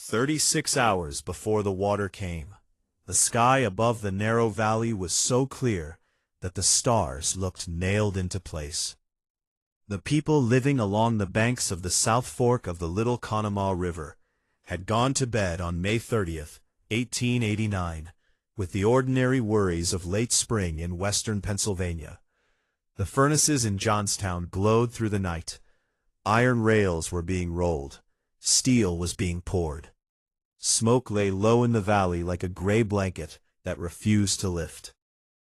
36 hours before the water came, the sky above the narrow valley was so clear that the stars looked nailed into place. The people living along the banks of the South Fork of the Little Conemaugh River had gone to bed on May 30th, 1889, with the ordinary worries of late spring in western Pennsylvania. The furnaces in Johnstown glowed through the night. Iron rails were being rolled. Steel was being poured. Smoke lay low in the valley like a gray blanket that refused to lift.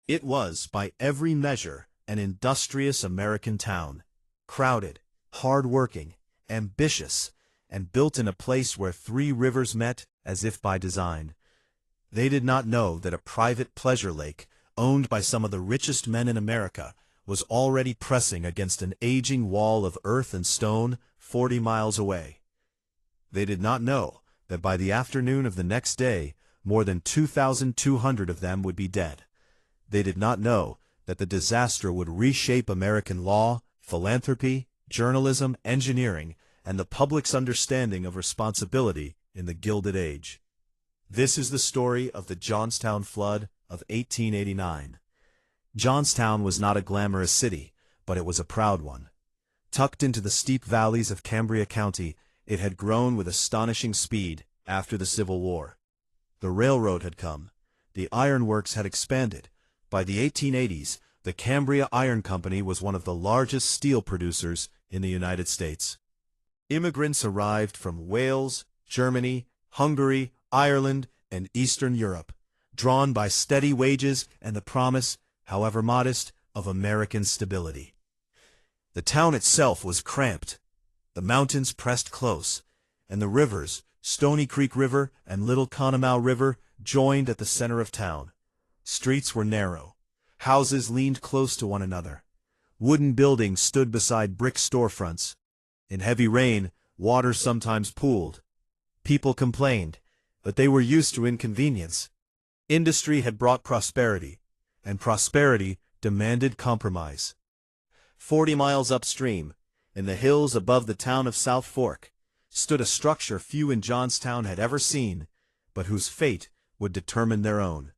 It was, by every measure, an industrious American town, crowded, hard-working, ambitious, and built in a place where three rivers met as if by design. They did not know that a private pleasure lake, owned by some of the richest men in America, was already pressing against an aging wall of earth and stone 40 miles away. They did not know that by the afternoon of the next day, more than 2,200 of them would be dead. They did not know that the disaster would reshape American law, philanthropy, journalism, engineering, and the public's understanding of responsibility in the Gilded Age. This is the story of the Johnstown Flood of 1889. Johnstown was not a glamorous city, but it was a proud one. Tucked into the steep valleys of Cambria County, it had grown with astonishing speed after the Civil War. The railroad had come. The ironworks had expanded. By the 1880s, the Cambria Iron Company was one of the largest steel producers in the United States. Immigrants arrived from Wales, Germany, Hungary, Ireland, and Eastern Europe, drawn by steady wages and the promise, however modest, of American stability. The town itself was cramped. The mountains pressed close, and the rivers, Stony Creek River and Little Conemaugh River, joined at the center of town. Streets were narrow. Houses leaned close to one another. Wooden buildings stood beside brick storefronts. In heavy rain, water sometimes pooled. People complained, but they were used to inconvenience. Industry had brought prosperity, and prosperity demanded compromise. 40 miles upstream, in the hills above the town of South Fork, stood a structure few in Johnstown had ever seen, but whose fate would determine their own.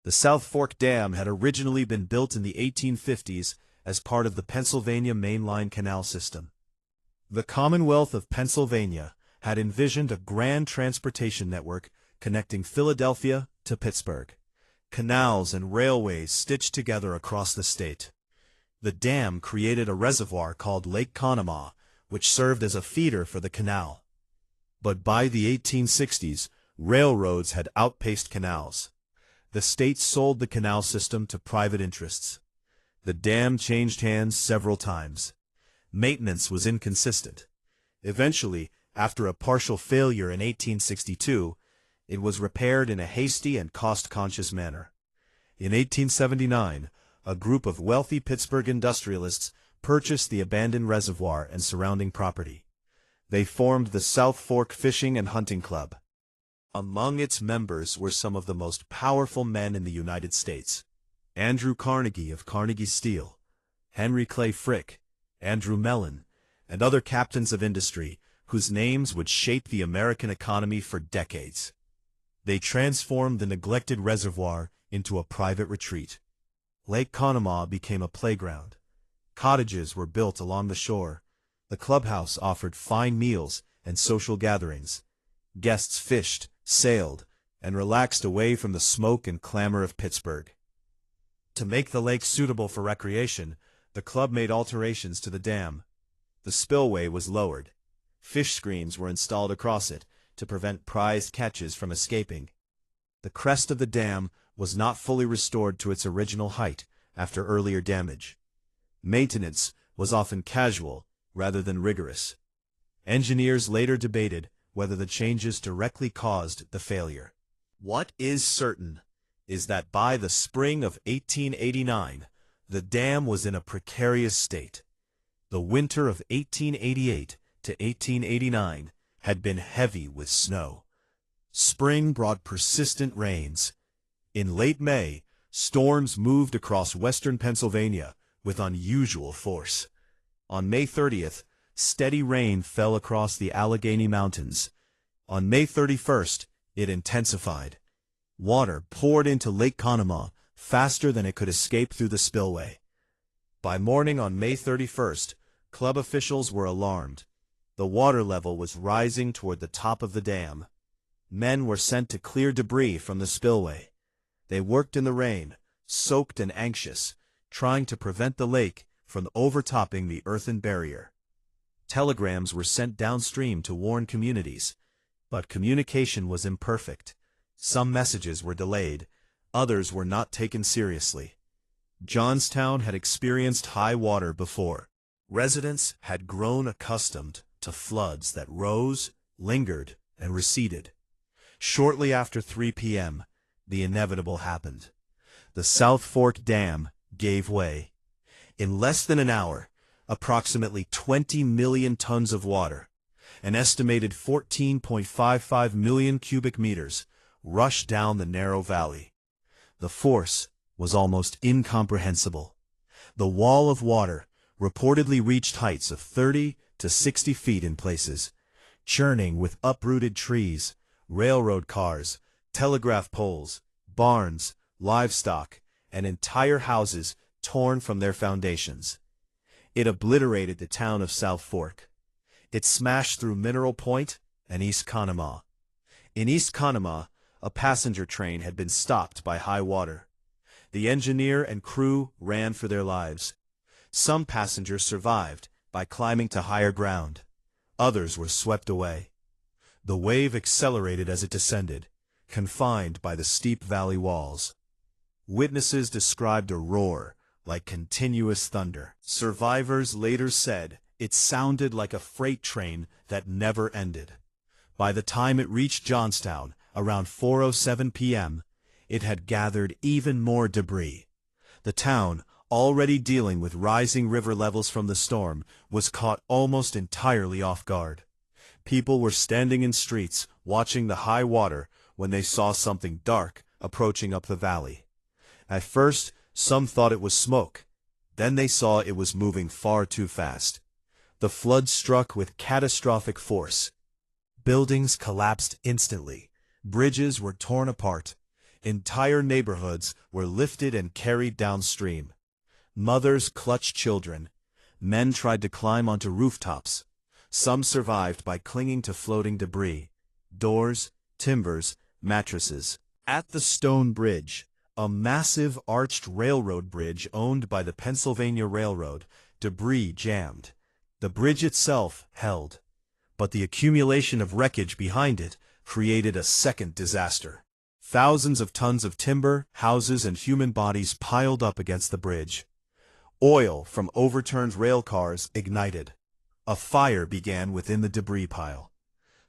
The South Fork Dam had originally been built in the 1850s as part of the Pennsylvania Main Line Canal System. The Commonwealth of Pennsylvania had envisioned a grand transportation network connecting Philadelphia to Pittsburgh, canals and railways stitched together across the state. The dam created a reservoir called Lake Conemaugh, which served as a feeder for the canal. But by the 1860s, railroads had outpaced canals. The state sold the canal system to private interests. The dam changed hands several times. Maintenance was inconsistent. Eventually, after a partial failure in 1862, it was repaired in a hasty and cost-conscious manner. In 1879, a group of wealthy Pittsburgh industrialists purchased the abandoned reservoir and surrounding property. They formed the South Fork Fishing and Hunting Club. Among its members were some of the most powerful men in the United States: Andrew Carnegie of Carnegie Steel, Henry Clay Frick, Andrew Mellon, and other captains of industry whose names would shape the American economy for decades. They transformed the neglected reservoir into a private retreat. Lake Conemaugh became a playground. Cottages were built along the shore. The clubhouse offered fine meals and social gatherings. Guests fished, sailed, and relaxed away from the smoke and clamor of Pittsburgh. To make the lake suitable for recreation, the club made alterations to the dam. The spillway was lowered. Fish screens were installed across it to prevent prized catches from escaping. The crest of the dam was not fully restored to its original height after earlier damage. Maintenance was often casual rather than rigorous. Engineers later debated whether the changes directly caused the failure. What is certain is that by the spring of 1889, the dam was in a precarious state. The winter of 1888 to 1889 had been heavy with snow. Spring brought persistent rains. In late May, storms moved across western Pennsylvania with unusual force. On May 30th, steady rain fell across the Allegheny Mountains. On May 31st, it intensified. Water poured into Lake Conemaugh faster than it could escape through the spillway. By morning on May 31st, club officials were alarmed. The water level was rising toward the top of the dam. Men were sent to clear debris from the spillway. They worked in the rain, soaked and anxious, trying to prevent the lake from overtopping the earthen barrier. Telegrams were sent downstream to warn communities, but communication was imperfect. Some messages were delayed, others were not taken seriously. Johnstown had experienced high water before. Residents had grown accustomed to floods that rose, lingered, and receded. Shortly after 3 p.m., the inevitable happened. The South Fork Dam gave way. In less than an hour, approximately 20 million tons of water, an estimated 14.55 million cubic meters, rushed down the narrow valley. The force was almost incomprehensible. The wall of water reportedly reached heights of 30 to 60 feet in places, churning with uprooted trees, railroad cars, telegraph poles, barns, livestock, and entire houses torn from their foundations. It obliterated the town of South Fork. It smashed through Mineral Point and East Conemaugh. In East Conemaugh, a passenger train had been stopped by high water. The engineer and crew ran for their lives. Some passengers survived by climbing to higher ground. Others were swept away. The wave accelerated as it descended, confined by the steep valley walls. Witnesses described a roar like continuous thunder. Survivors later said it sounded like a freight train that never ended. By the time it reached Johnstown, around 4:07 p.m., it had gathered even more debris. The town, already dealing with rising river levels from the storm, was caught almost entirely off guard. People were standing in streets, watching the high water, when they saw something dark approaching up the valley. At first, some thought it was smoke. Then they saw it was moving far too fast. The flood struck with catastrophic force. Buildings collapsed instantly. Bridges were torn apart. Entire neighborhoods were lifted and carried downstream. Mothers clutched children. Men tried to climb onto rooftops. Some survived by clinging to floating debris, doors, timbers, mattresses. At the Stone Bridge, a massive arched railroad bridge owned by the Pennsylvania Railroad, debris jammed. The bridge itself held, but the accumulation of wreckage behind it created a second disaster. Thousands of tons of timber, houses, and human bodies piled up against the bridge. Oil from overturned rail cars ignited. A fire began within the debris pile.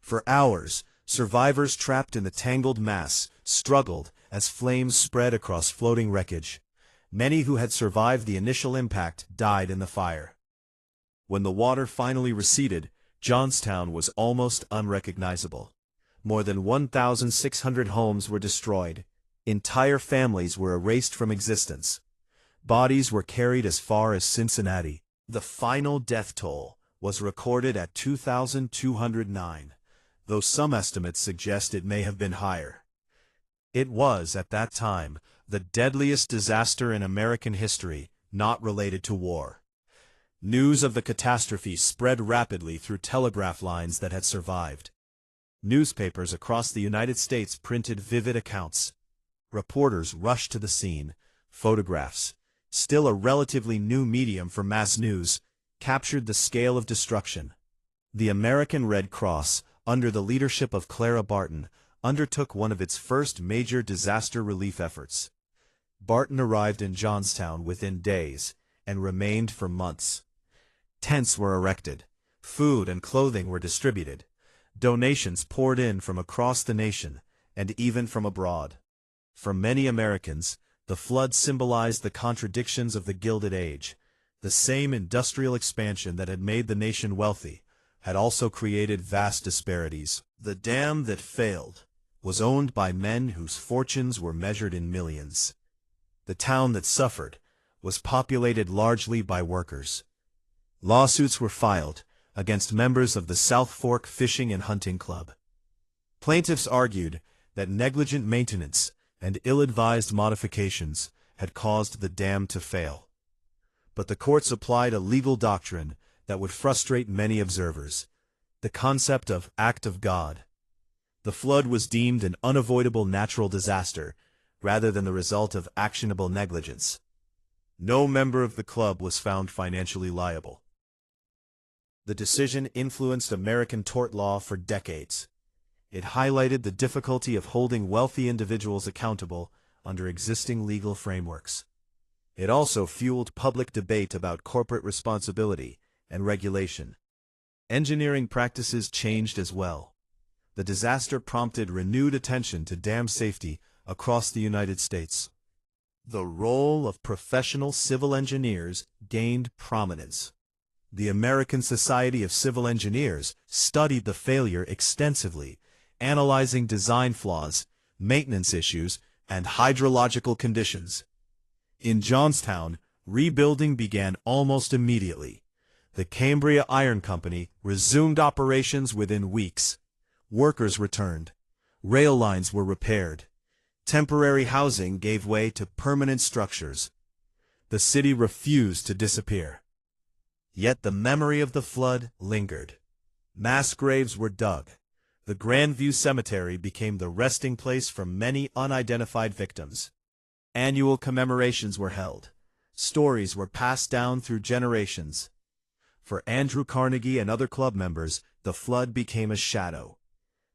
For hours, survivors trapped in the tangled mass struggled as flames spread across floating wreckage. Many who had survived the initial impact died in the fire. When the water finally receded, Johnstown was almost unrecognizable. More than 1,600 homes were destroyed. Entire families were erased from existence. Bodies were carried as far as Cincinnati. The final death toll was recorded at 2,209, though some estimates suggest it may have been higher. It was, at that time, the deadliest disaster in American history, not related to war. News of the catastrophe spread rapidly through telegraph lines that had survived. Newspapers across the United States printed vivid accounts. Reporters rushed to the scene. Photographs, still a relatively new medium for mass news, captured the scale of destruction. The American Red Cross, under the leadership of Clara Barton, undertook one of its first major disaster relief efforts. Barton arrived in Johnstown within days and remained for months. Tents were erected. Food and clothing were distributed. Donations poured in from across the nation and even from abroad. For many Americans, the flood symbolized the contradictions of the Gilded Age. The same industrial expansion that had made the nation wealthy had also created vast disparities. The dam that failed was owned by men whose fortunes were measured in millions. The town that suffered was populated largely by workers. Lawsuits were filed against members of the South Fork Fishing and Hunting Club. Plaintiffs argued that negligent maintenance and ill-advised modifications had caused the dam to fail. But the courts applied a legal doctrine that would frustrate many observers: the concept of act of God. The flood was deemed an unavoidable natural disaster rather than the result of actionable negligence. No member of the club was found financially liable. The decision influenced American tort law for decades. It highlighted the difficulty of holding wealthy individuals accountable under existing legal frameworks. It also fueled public debate about corporate responsibility and regulation. Engineering practices changed as well. The disaster prompted renewed attention to dam safety across the United States. The role of professional civil engineers gained prominence. The American Society of Civil Engineers studied the failure extensively, analyzing design flaws, maintenance issues, and hydrological conditions. In Johnstown, rebuilding began almost immediately. The Cambria Iron Company resumed operations within weeks. Workers returned. Rail lines were repaired. Temporary housing gave way to permanent structures. The city refused to disappear. Yet the memory of the flood lingered. Mass graves were dug. The Grandview Cemetery became the resting place for many unidentified victims. Annual commemorations were held. Stories were passed down through generations. For Andrew Carnegie and other club members, the flood became a shadow.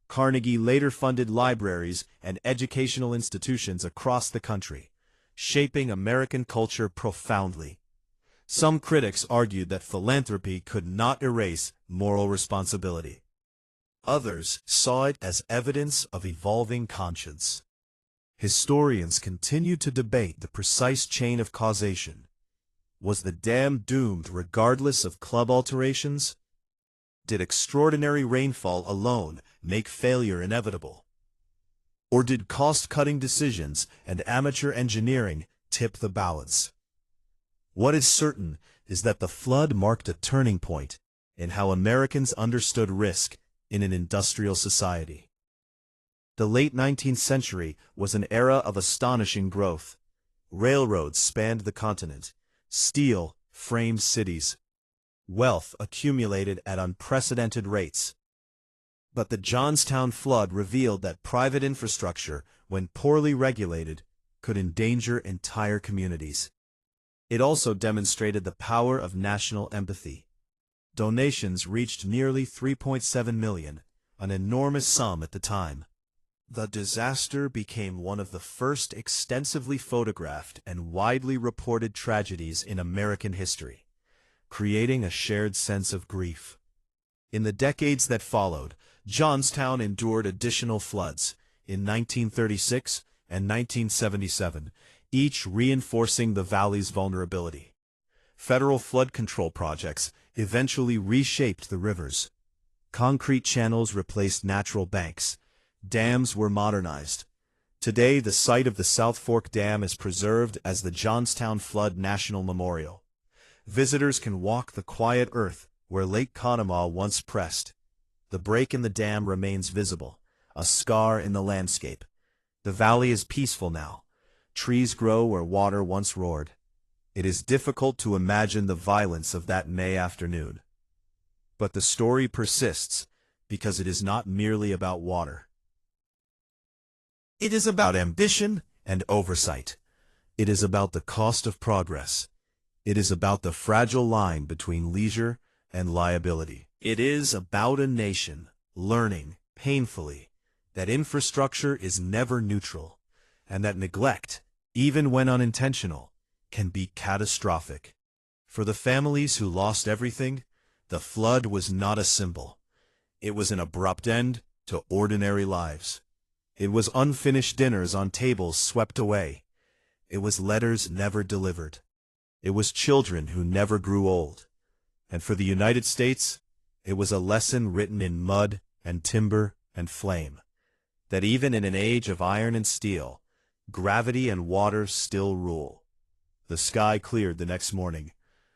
Carnegie later funded libraries and educational institutions across the country, shaping American culture profoundly. Some critics argued that philanthropy could not erase moral responsibility. Others saw it as evidence of evolving conscience. Historians continue to debate the precise chain of causation. Was the dam doomed regardless of club alterations? Did extraordinary rainfall alone make failure inevitable? Or did cost-cutting decisions and amateur engineering tip the balance? What is certain is that the flood marked a turning point in how Americans understood risk in an industrial society. The late 19th century was an era of astonishing growth. Railroads spanned the continent. Steel framed cities. Wealth accumulated at unprecedented rates. But the Johnstown flood revealed that private infrastructure, when poorly regulated, could endanger entire communities. It also demonstrated the power of national empathy. Donations reached nearly $3.7 million, an enormous sum at the time. The disaster became one of the first extensively photographed and widely reported tragedies in American history, creating a shared sense of grief. In the decades that followed, Johnstown endured additional floods in 1936 and 1977, each reinforcing the valley's vulnerability. Federal flood control projects eventually reshaped the rivers. Concrete channels replaced natural banks. Dams were modernized. Today, the site of the South Fork Dam is preserved as the Johnstown Flood National Memorial. Visitors can walk the quiet earth where Lake Conemaugh once pressed. The break in the dam remains visible, a scar in the landscape. The valley is peaceful now. Trees grow where water once roared. It is difficult to imagine the violence of that May afternoon. But the story persists because it is not merely about water. It is about ambition and oversight. It is about the cost of progress. It is about the fragile line between leisure and liability. It is about a nation learning, painfully, that infrastructure is never neutral, and that neglect, even when unintentional, can be catastrophic. For the families who lost everything, the flood was not a symbol. It was an abrupt end to ordinary lives. It was unfinished dinners on tables swept away. It was letters never delivered. It was children who never grew old. And for the United States, it was a lesson written in mud and timber and flame, that even in an age of iron and steel, gravity and water still rule. The sky cleared the next morning.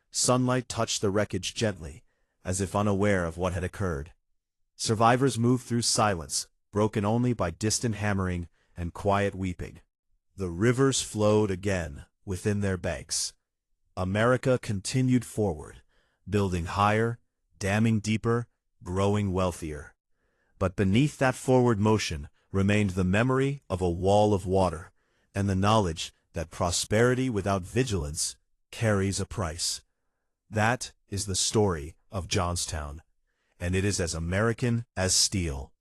Sunlight touched the wreckage gently, as if unaware of what had occurred. Survivors moved through silence, broken only by distant hammering and quiet weeping. The rivers flowed again within their banks. America continued forward, building higher, damming deeper, growing wealthier. But beneath that forward motion remained the memory of a wall of water, and the knowledge that prosperity without vigilance carries a price. That is the story of Johnstown, and it is as American as steel.